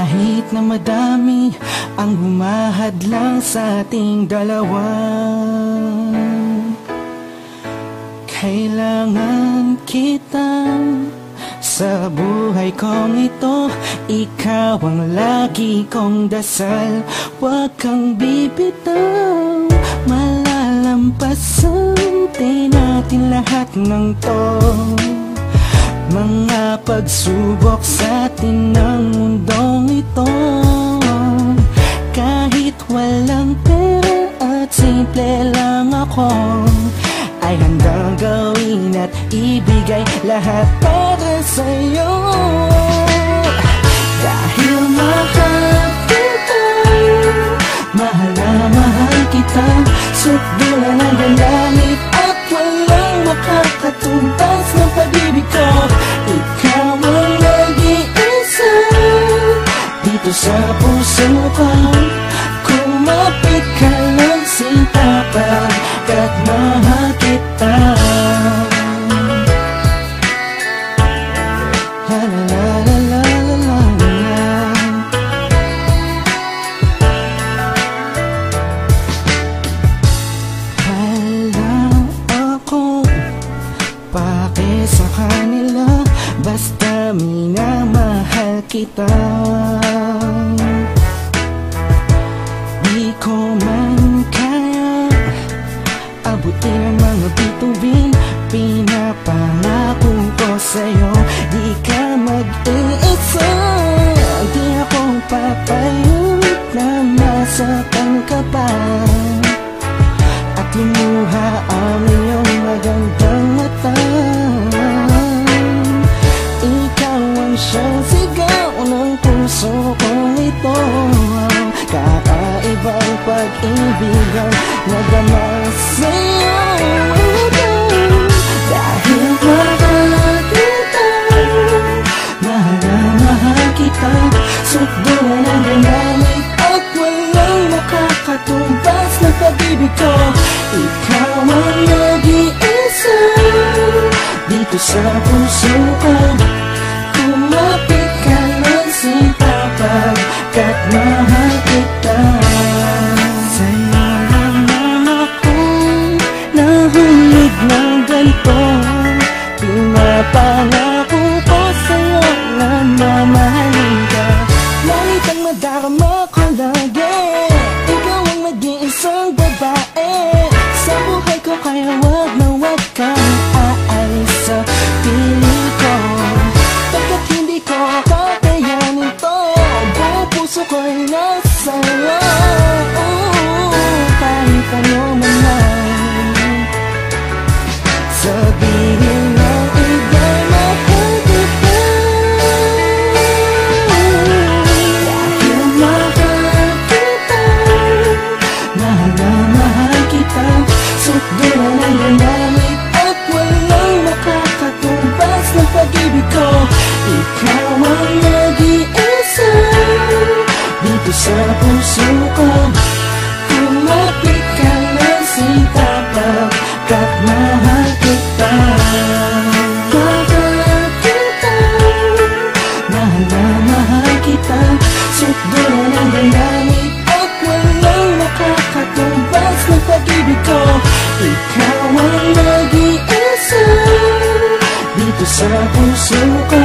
Kahit na madami ang humahadlang sa ating dalawa, kailangan kita sa buhay kong ito. Ikaw ang lagi kong dasal, huwag kang bibitaw. Malalampasan din natin lahat ng to, mga pagsubok sa atin ng mundong ito. Kahit walang pera at simple lang ako, ay handang gawin at ibigay lahat para sa'yo. Dahil mahal kita, mahal na mahal kita, sukdulan ng langit at walang makakatumbas ng pag-ibig ko. Ikaw ang nag-iisa dito sa puso ko. Kumapit ka lang sinta, pagkat mahal kita. La la la la la la la. Alam ako, pake sa kanila, basta minamahal kita. Di ko man kaya abutin ang mga bituin, pinapangako ko sa'yo, di ka mag-iisa. Di ako papayag na masaktan ka pa at lumuha ang iyong magandang mata. Ikaw ang siyang sigaw ng puso kong ito, kakaibang pag-ibig ang nadama sa'yo. Dahil mahal kita, mahal na mahal kita, sukdulan ng langit at walang makakatumbas ng pag-ibig ko. Ikaw ang nag-iisa dito sa puso ko. Kumapit ka lang sinta, pagkat mahal kita. Sa'yo lang naman akong nahulog ng ganito, pinapangako ko sa'yo na mamahalin ka. Ngunit ang madarama ko lagi, ikaw ang mag-iisang babae sa buhay ko, kaya wag na wag kang aalis sa piling ko. Pagkat hindi ko kakayanin to, buong puso ko'y nasa'yo. Kahit ano man lang sabihin ng iba'y mahal kita. Dahil mahal kita, mahal na mahal kita, sukdulan ng langit at walang makakatumbas ng pag-ibig ko. Ikaw ang nag-iisa dito sa puso ko. Kumapit ka lang sinta, pagkat mahal kita. Mahal kita, mahal na mahal kita, sukdulan ng langit at walang makakatumbas ng pag-ibig ko. Ikaw ang nag-iisa dito sa puso ko.